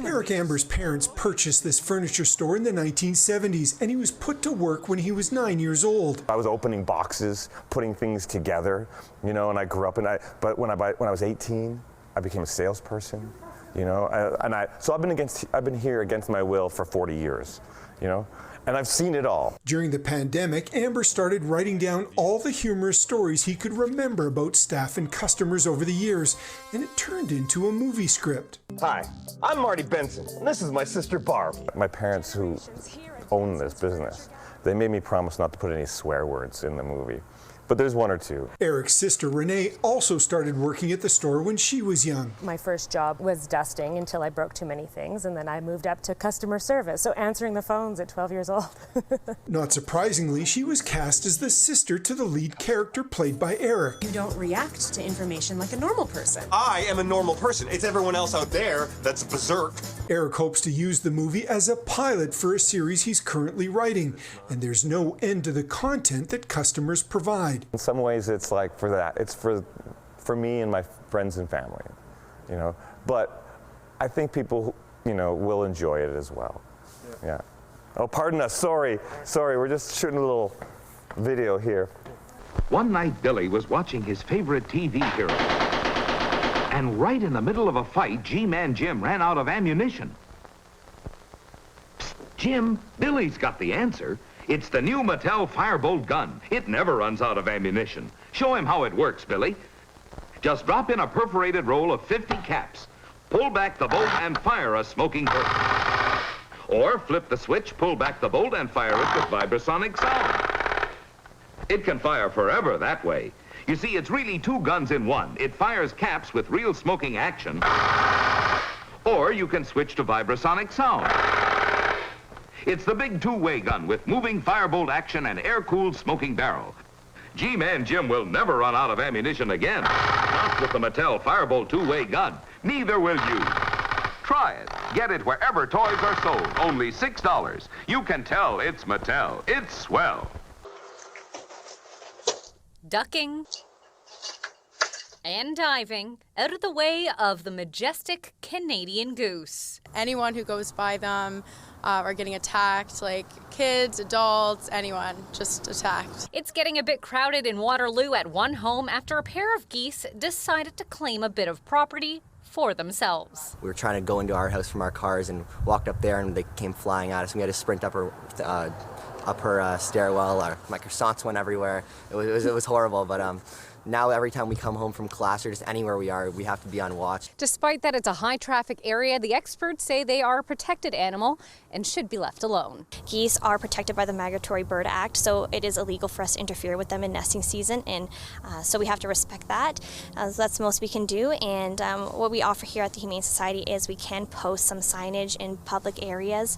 Eric Amber's parents purchased this furniture store in the 1970s, and he was put to work when he was 9 years old. I was opening boxes, putting things together, you know, and I grew up, but when I was 18, I became a salesperson, you know, so I've been here against my will for 40 years, you know. And I've seen it all. During the pandemic, Amber started writing down all the humorous stories he could remember about staff and customers over the years, and it turned into a movie script. Hi, I'm Marty Benson, and this is my sister Barb. My parents, who own this business, they made me promise not to put any swear words in the movie. But there's one or two. Eric's sister Renee also started working at the store when she was young. My first job was dusting until I broke too many things, and then I moved up to customer service, so answering the phones at 12 years old. Not surprisingly, she was cast as the sister to the lead character played by Eric. You don't react to information like a normal person. I am a normal person. It's everyone else out there that's berserk. Eric hopes to use the movie as a pilot for a series he's currently writing, and there's no end to the content that customers provide. In some ways, it's like for that. It's for me and my friends and family, you know. But I think people, you know, will enjoy it as well. Yeah. Oh, pardon us. Sorry. We're just shooting a little video here. One night, Billy was watching his favorite TV hero. And right in the middle of a fight, G-Man Jim ran out of ammunition. Psst, Jim, Billy's got the answer. It's the new Mattel Firebolt gun. It never runs out of ammunition. Show him how it works, Billy. Just drop in a perforated roll of 50 caps. Pull back the bolt and fire a smoking burst. Or flip the switch, pull back the bolt and fire it with vibrasonic sound. It can fire forever that way. You see, it's really two guns in one. It fires caps with real smoking action. Or you can switch to vibrasonic sound. It's the big two-way gun with moving firebolt action and air-cooled smoking barrel. G-Man Jim will never run out of ammunition again. Not with the Mattel Firebolt two-way gun. Neither will you. Try it. Get it wherever toys are sold. Only $6. You can tell it's Mattel. It's swell. Ducking and diving out of the way of the majestic Canadian goose. Anyone who goes by them are getting attacked, like kids, adults, anyone, just attacked. It's getting a bit crowded in Waterloo at one home after a pair of geese decided to claim a bit of property for themselves. We were trying to go into our house from our cars and walked up there and they came flying at us. We had to sprint up her stairwell. My croissants went everywhere. It was horrible, but now every time we come home from class or just anywhere we are, we have to be on watch. Despite that it's a high-traffic area, the experts say they are a protected animal and should be left alone. Geese are protected by the Migratory Bird Act, so it is illegal for us to interfere with them in nesting season, and so we have to respect that. So that's the most we can do, and what we offer here at the Humane Society is we can post some signage in public areas.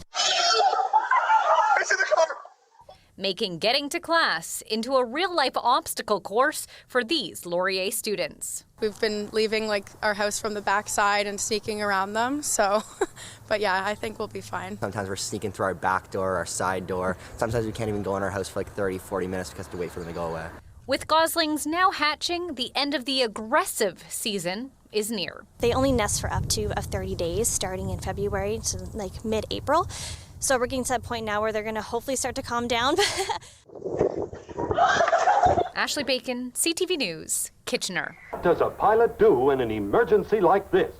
Making getting to class into a real-life obstacle course for these Laurier students. We've been leaving like our house from the back side and sneaking around them, so, but yeah, I think we'll be fine. Sometimes we're sneaking through our back door, our side door. Sometimes we can't even go in our house for like 30, 40 minutes because we have to wait for them to go away. With goslings now hatching, the end of the aggressive season is near. They only nest for up to 30 days, starting in February to like mid-April. So we're getting to that point now where they're going to hopefully start to calm down. Ashley Bacon, CTV News, Kitchener. What does a pilot do in an emergency like this?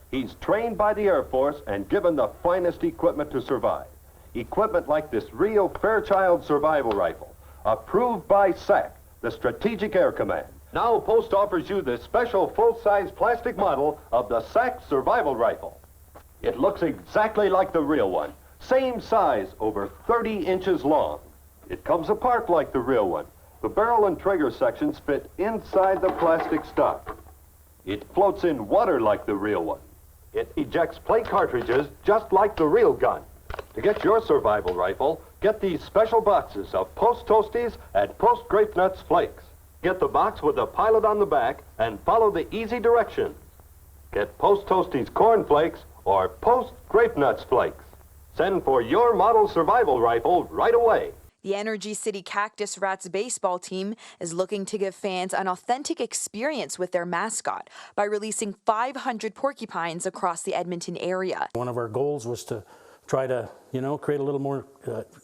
He's trained by the Air Force and given the finest equipment to survive. Equipment like this Rio Fairchild survival rifle, approved by SAC, the Strategic Air Command. Now Post offers you this special full-size plastic model of the SAC survival rifle. It looks exactly like the real one. Same size, over 30 inches long. It comes apart like the real one. The barrel and trigger sections fit inside the plastic stock. It floats in water like the real one. It ejects plate cartridges just like the real gun. To get your survival rifle, get these special boxes of Post Toasties and Post Grape Nuts Flakes. Get the box with the pilot on the back and follow the easy directions. Get Post Toasties Corn Flakes or Post Grape Nuts Flakes. Send for your model survival rifle right away. The Energy City Cactus Rats baseball team is looking to give fans an authentic experience with their mascot by releasing 500 porcupines across the Edmonton area. One of our goals was to try to, create a little more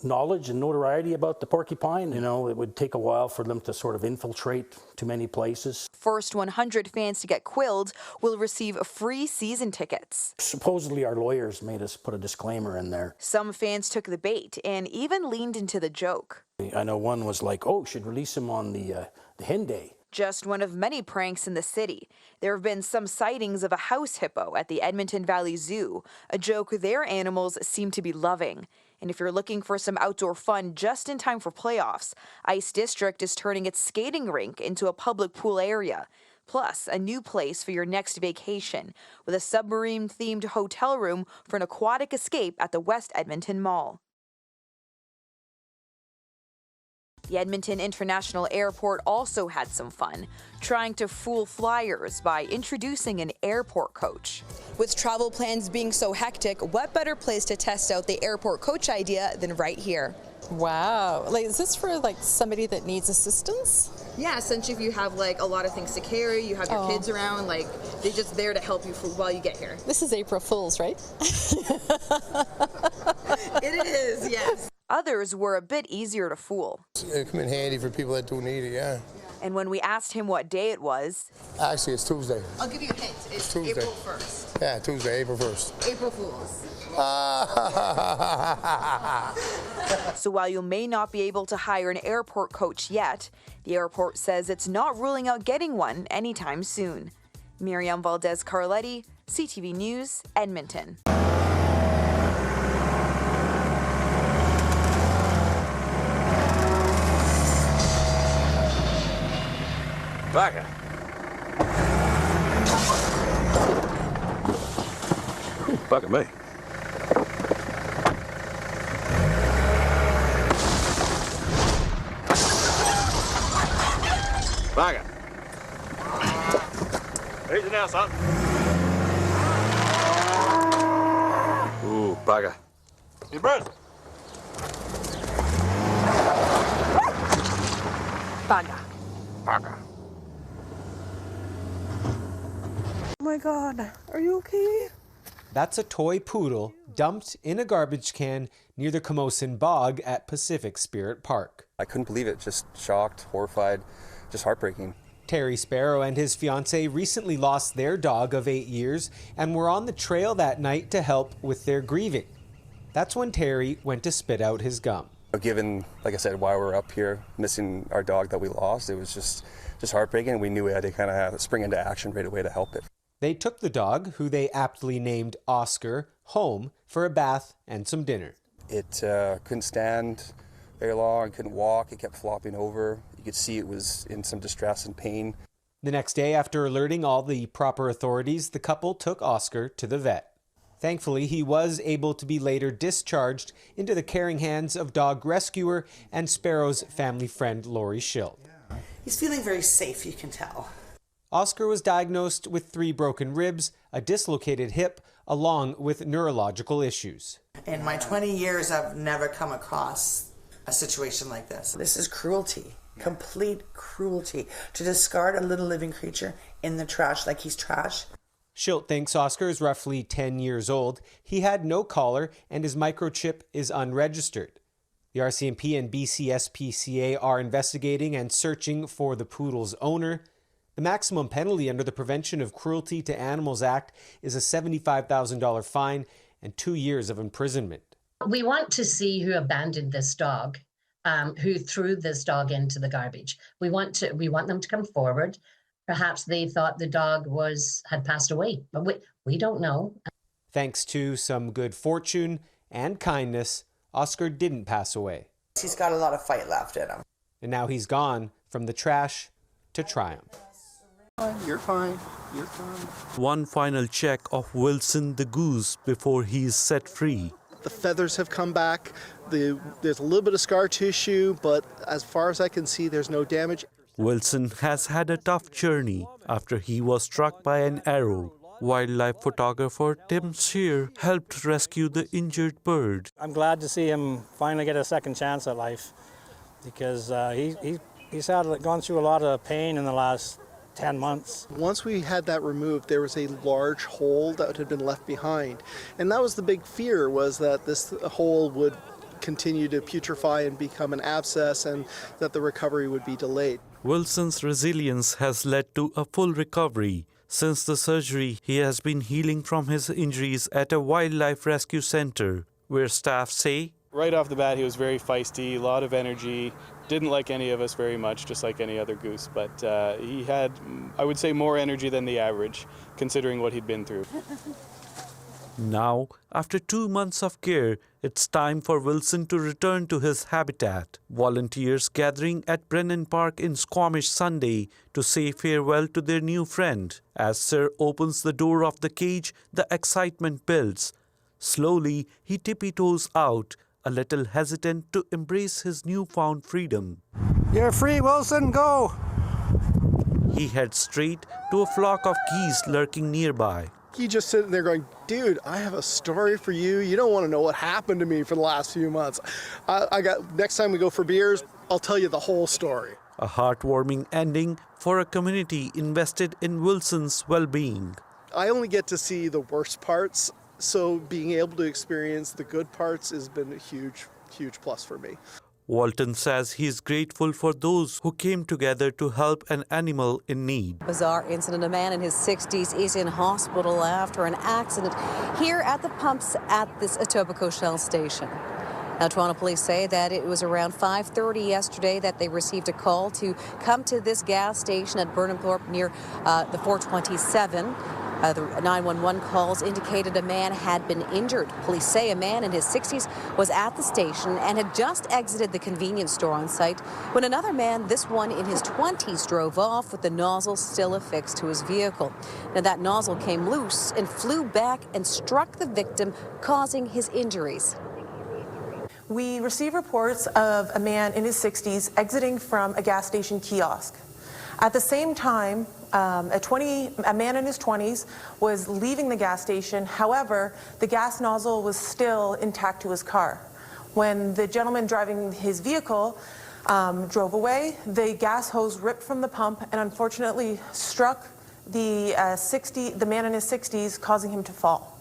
knowledge and notoriety about the porcupine. It would take a while for them to sort of infiltrate too many places. First 100 fans to get quilled will receive free season tickets. Supposedly our lawyers made us put a disclaimer in there. Some fans took the bait and even leaned into the joke. I know one was like, oh, should release him on the hen day. Just one of many pranks in the city. There have been some sightings of a house hippo at the Edmonton Valley Zoo, a joke their animals seem to be loving. And if you're looking for some outdoor fun just in time for playoffs, Ice District is turning its skating rink into a public pool area. Plus, a new place for your next vacation, with a submarine-themed hotel room for an aquatic escape at the West Edmonton Mall. The Edmonton International Airport also had some fun, trying to fool flyers by introducing an airport coach. With travel plans being so hectic, what better place to test out the airport coach idea than right here? Wow. Is this for somebody that needs assistance? Yeah, essentially if you have a lot of things to carry, you have your kids around, they're just there to help you while you get here. This is April Fool's, right? It is, yes. Others were a bit easier to fool. It come in handy for people that do need it, yeah. And when we asked him what day it was... Actually, it's Tuesday. I'll give you a hint. It's Tuesday. April 1st. Yeah, Tuesday, April 1st. April Fool's. So while you may not be able to hire an airport coach yet, the airport says it's not ruling out getting one anytime soon. Miriam Valdez-Carletti, CTV News, Edmonton. Vaca. Fuck at me. Vaca. Easy now, son. Ooh, vaca. You burn. Baga. Vaca. Oh my God, are you okay? That's a toy poodle dumped in a garbage can near the Camosun Bog at Pacific Spirit Park. I couldn't believe it, just shocked, horrified, just heartbreaking. Terry Sparrow and his fiancée recently lost their dog of 8 years and were on the trail that night to help with their grieving. That's when Terry went to spit out his gum. Given, like I said, why we're up here missing our dog that we lost, it was just heartbreaking, and we knew we had to kind of spring into action right away to help it. They took the dog, who they aptly named Oscar, home for a bath and some dinner. It couldn't stand very long, couldn't walk, it kept flopping over. You could see it was in some distress and pain. The next day, after alerting all the proper authorities, the couple took Oscar to the vet. Thankfully, he was able to be later discharged into the caring hands of dog rescuer and Sparrow's family friend Lori Schild. He's feeling very safe, you can tell. Oscar was diagnosed with 3 broken ribs, a dislocated hip, along with neurological issues. In my 20 years, I've never come across a situation like this. This is cruelty, complete cruelty, to discard a little living creature in the trash like he's trash. Schilt thinks Oscar is roughly 10 years old. He had no collar and his microchip is unregistered. The RCMP and BCSPCA are investigating and searching for the poodle's owner. The maximum penalty under the Prevention of Cruelty to Animals Act is a $75,000 fine and 2 years of imprisonment. We want to see who abandoned this dog, who threw this dog into the garbage. We want them to come forward. Perhaps they thought the dog had passed away, but we don't know. Thanks to some good fortune and kindness, Oscar didn't pass away. He's got a lot of fight left in him. And now he's gone from the trash to triumph. You're fine. You're fine. One final check of Wilson the goose before he's set free. The feathers have come back. There's a little bit of scar tissue, but as far as I can see, there's no damage. Wilson has had a tough journey after he was struck by an arrow. Wildlife photographer Tim Shear helped rescue the injured bird. I'm glad to see him finally get a second chance at life. because he's gone through a lot of pain in the last 10 months. Once we had that removed, there was a large hole that had been left behind. And that was the big fear, was that this hole would continue to putrefy and become an abscess and that the recovery would be delayed. Wilson's resilience has led to a full recovery. Since the surgery, he has been healing from his injuries at a wildlife rescue center, where staff say, right off the bat, he was very feisty, a lot of energy, didn't like any of us very much, just like any other goose. But he had, I would say, more energy than the average, considering what he'd been through. Now, after 2 months of care, it's time for Wilson to return to his habitat. Volunteers gathering at Brennan Park in Squamish Sunday to say farewell to their new friend. As Sir opens the door of the cage, the excitement builds. Slowly, he tippy-toes out, a little hesitant to embrace his newfound freedom. You're free, Wilson, go! He heads straight to a flock of geese lurking nearby. He just sitting there going, dude, I have a story for you. You don't want to know what happened to me for the last few months. Next time we go for beers, I'll tell you the whole story. A heartwarming ending for a community invested in Wilson's well-being. I only get to see the worst parts, so being able to experience the good parts has been a huge, huge plus for me. Walton says he is grateful for those who came together to help an animal in need. Bizarre incident. A man in his 60s is in hospital after an accident here at the pumps at this Etobicoke Shell station. Now, Toronto police say that it was around 5:30 yesterday that they received a call to come to this gas station at Burnhamthorpe near the 427. The 911 calls indicated a man had been injured. Police say a man in his 60s was at the station and had just exited the convenience store on site when another man, this one in his 20s, drove off with the nozzle still affixed to his vehicle. Now, that nozzle came loose and flew back and struck the victim, causing his injuries. We received reports of a man in his 60s exiting from a gas station kiosk. At the same time, a man in his 20s was leaving the gas station. However, the gas nozzle was still intact to his car. When the gentleman driving his vehicle drove away, the gas hose ripped from the pump and unfortunately struck the man in his 60s, causing him to fall.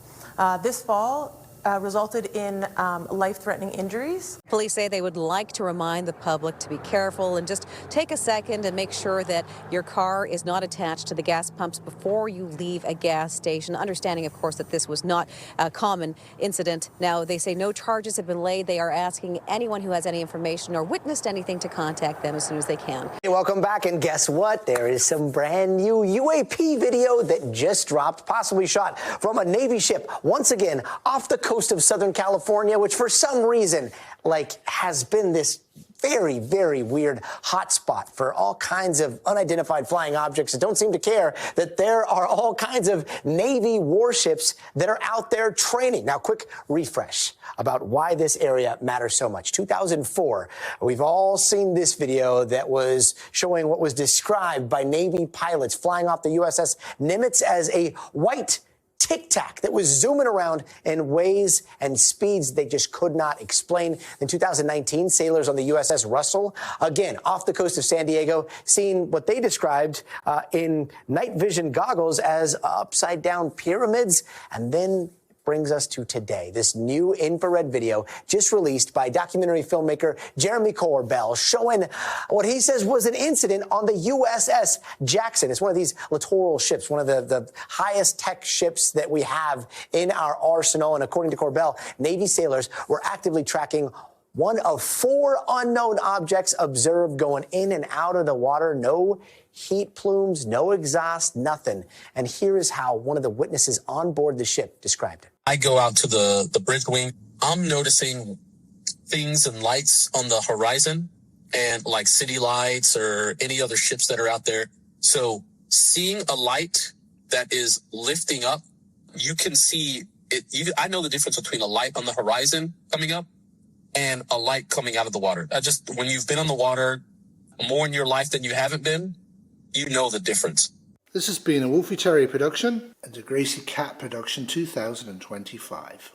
This fall resulted in life-threatening injuries. Police say they would like to remind the public to be careful and just take a second and make sure that your car is not attached to the gas pumps before you leave a gas station. Understanding, of course, that this was not a common incident. Now, they say no charges have been laid. They are asking anyone who has any information or witnessed anything to contact them as soon as they can. Hey, welcome back, and guess what? There is some brand new UAP video that just dropped, possibly shot from a Navy ship, once again off the coast of Southern California, which for some reason, has been this very, very weird hotspot for all kinds of unidentified flying objects that don't seem to care that there are all kinds of Navy warships that are out there training. Now, quick refresh about why this area matters so much. 2004, we've all seen this video that was showing what was described by Navy pilots flying off the USS Nimitz as a white tic-tac that was zooming around in ways and speeds they just could not explain. In 2019, sailors on the USS Russell, again, off the coast of San Diego, seeing what they described in night vision goggles as upside-down pyramids, and then brings us to today. This new infrared video just released by documentary filmmaker Jeremy Corbell showing what he says was an incident on the USS Jackson. It's one of these littoral ships, one of the highest tech ships that we have in our arsenal. And according to Corbell, Navy sailors were actively tracking one of 4 unknown objects observed going in and out of the water. No heat plumes, no exhaust, nothing. And here is how one of the witnesses on board the ship described it. I go out to the bridge wing. I'm noticing things and lights on the horizon, and like city lights or any other ships that are out there. So seeing a light that is lifting up, you can see it. I know the difference between a light on the horizon coming up and a light coming out of the water. When you've been on the water more in your life than you haven't been, you know the difference. This has been a Wolfie Terry production and a Gracie Cat production 2025.